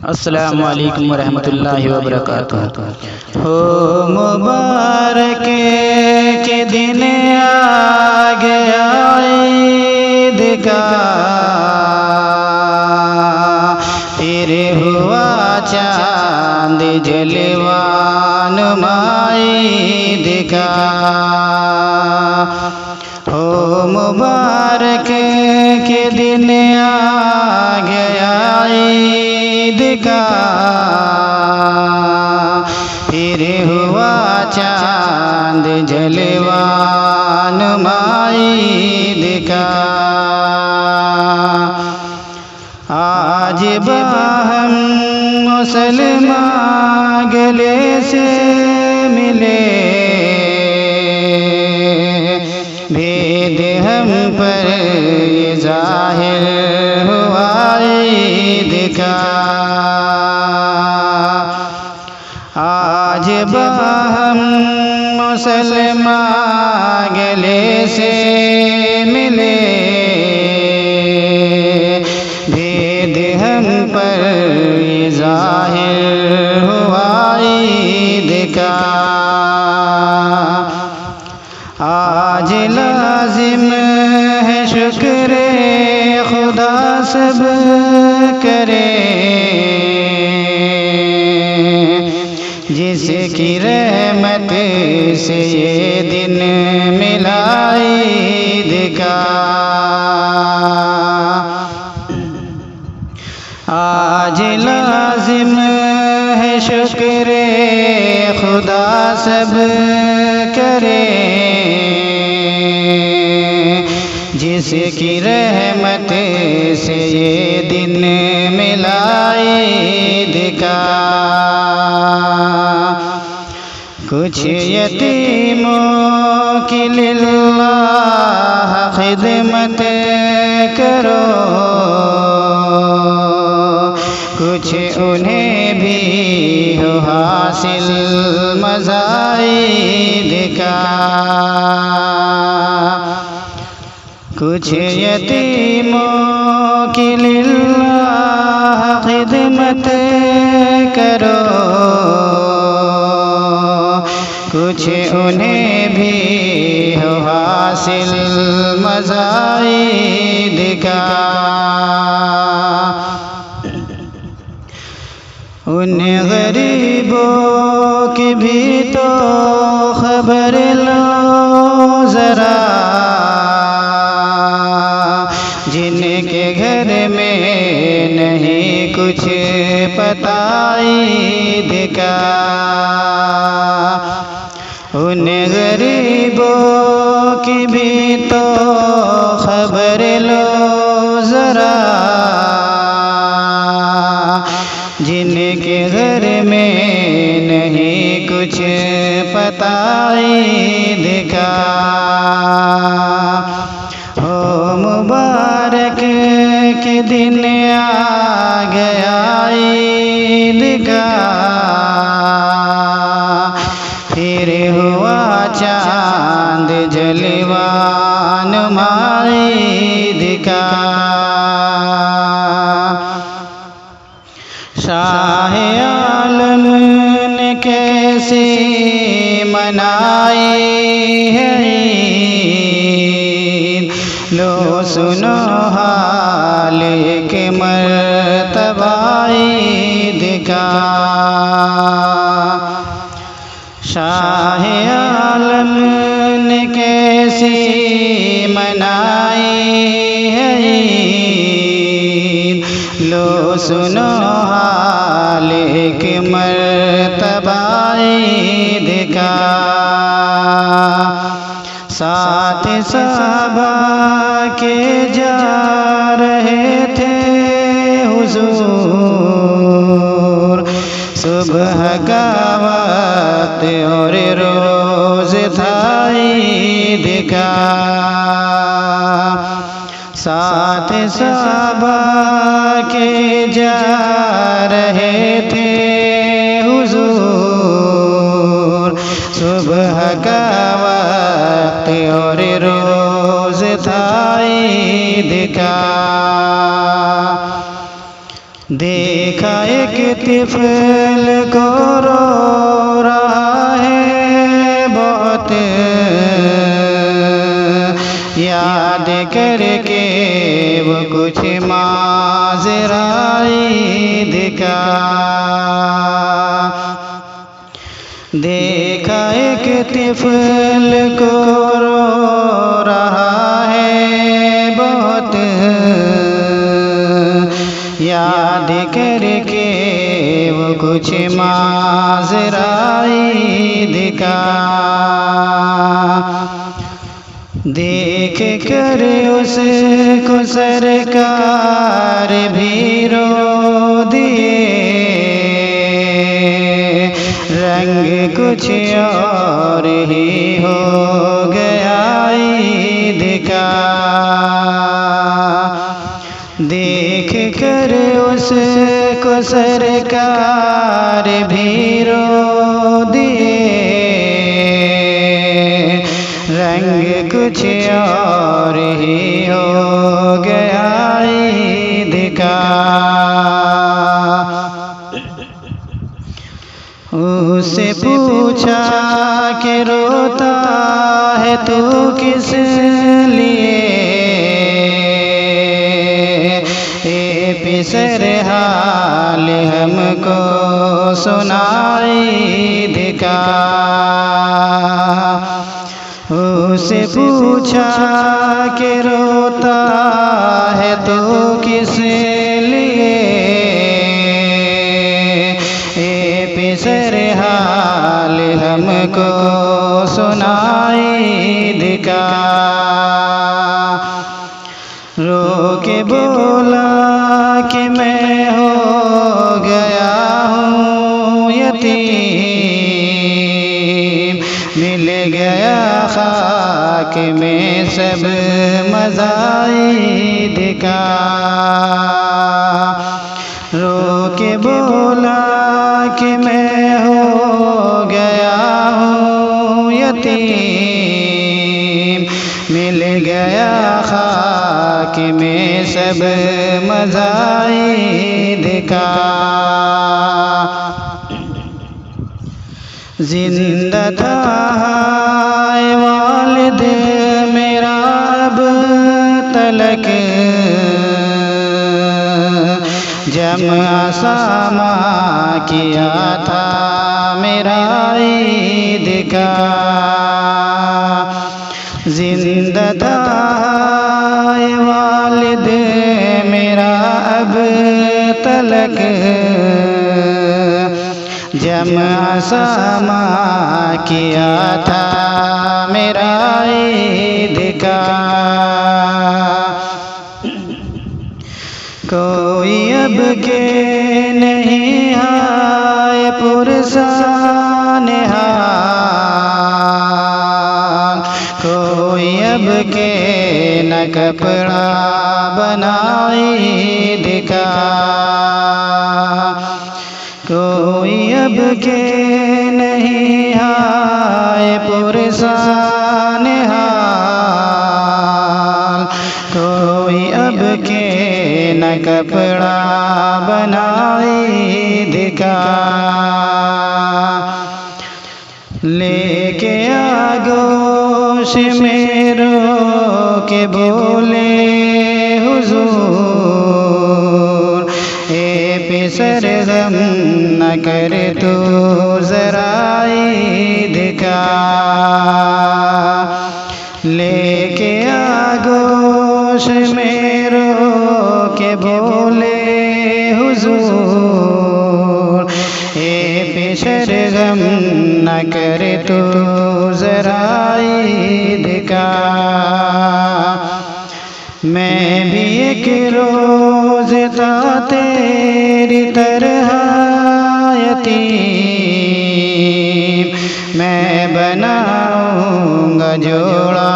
अस्सलामु अलैकुम वरहमतुल्लाहि वबरकातुहू। हो मुबारक के दिन आ गया ईद का, फिर हुआ चांद जलवान ईद का। हो मुबारक के दिन आ गया ईद का, फिर हुआ चांद जलवान ईद का। आज बाहम मुसलमान गले से मिले, भेद हम पर ये जाहिर हुआ ईद का। आज बाहम मुसलमान गले से मिले, भेद हम पर ये जाहिर हुआ ईद का। आज लाजिम है शुक्र खुदा सब करे, जिसकी रहमत से ये दिन मिला ईद का। आज लाजिम है शुक्र खुदा सब करे, जिसकी रहमत से ये दिन मिला ईद का। कुछ यतीमों की लिल्लाह खिदमत करो, कुछ उन्हें भी हो हासिल मज़ा ईद का। कुछ यतीमों की लिल्लाह खिदमत करो, कुछ उन्हें भी हो हासिल मज़ा ईद का। उन गरीबों की भी तो खबर लो ज़रा, जिनके घर में नहीं कुछ पता ईद का। उन गरीबों की भी तो खबर लो ज़रा, जिनके घर में नहीं कुछ पता ईद का। हो मुबारक के दिन आ गया ईद का, फिर हुआ चांद जलवान ईद का। शाह आलम ने कैसे मनाई है ईद, लो सुनो हाल के मर्तबा ईद का। शाह आलम ने कैसी मनाई है ईद, लो सुनो हाल के मर्तबा ईद का। साथ सहाबा के जा रहे थे हुजूर, सुबह का वक्त और रोज़ था ईद का। साथ सहाबा के जा रहे थे हुजूर, सुबह का वक्त और रोज़ था ईद का। देखा एक तिफल को रो रहा है बहुत, याद करके वो कुछ माजराई दिखा। देखा एक तिफल को रो रहा है बहुत, याद करके वो कुछ माजराई दिखा। देख कर उसको सरकार भी रो दिए, रंग कुछ और ही हो गया ईद का। देख कर उसको सरकार भी रो दिए, रंग कुछ और ही हो गया ईद का। उससे पूछा कि रोता है तू किस लिए, पिसर हाल हमको सुनाई दिखा। उसे पूछा कि रोता है तो किस लिए, पिसर हाल हमको सुनाई दिखा। रो के बोला कि मैं हो गया हूँ यतीम, मिल गया खाक में सब मज़ाईद का। रो के बोला कि मैं हो गया हूँ यतीम, मिल गया खाक में सब मज़ाईद का। जिंदा था वालिद मेरा अब तलक, जमा सामा किया था मेरा ईद का। जिंदा था वालिद मेरा अब तलक, जमा सामा किया था मेरा ईद का। कोई अब के नहीं आए पुरसान हाल, कोई अब के न कपड़ा बनाई दिखा। कोई अब के नहीं आए पुरसान हाल, कोई अब के न कपड़ा बनाई दिखा। लेके आगोश में रो के बोले हुजूर, पिसर गम न कर तू ज़रा ईद का। लेके आगोश में रो के बोले हुजूर, पिसर गम न कर तू ज़रा ईद का। मैं भी एक रोज़ था तेरी तरह यतीम, मैं बनाऊंगा जोड़ा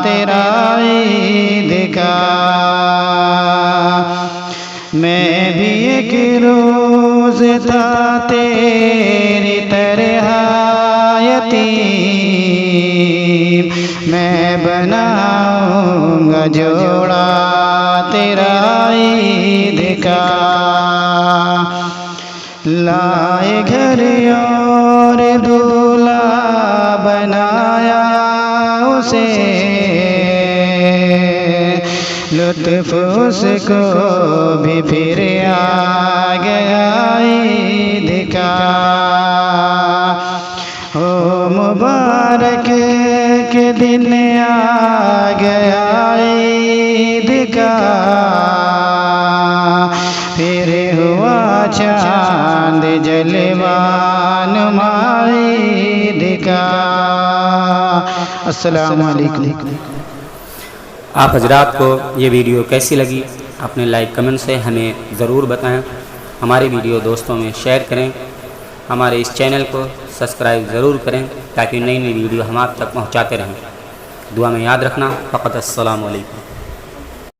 तेरा ईद का। मैं भी एक रोज़ था तेरी तरह यतीम, मैं बनाऊंगा जोड़ा तेरा ईद दिखा, लाए घर और दूल्हा बनाया उसे, लुत्फ उसको भी फिर आ गया ईद का। ओ मुबारक के दिन आ गया ईद का, फिर हुआ चांद जलवान ईद का। अस्सलामु अलैकुम। आप हजरात को ये वीडियो कैसी लगी अपने लाइक कमेंट से हमें ज़रूर बताएं। हमारी वीडियो दोस्तों में शेयर करें। हमारे इस चैनल को सब्सक्राइब ज़रूर करें ताकि नई नई वीडियो हम आप तक पहुँचाते रहें। दुआ में याद रखना। फ़क़त अस्सलामु अलैकुम।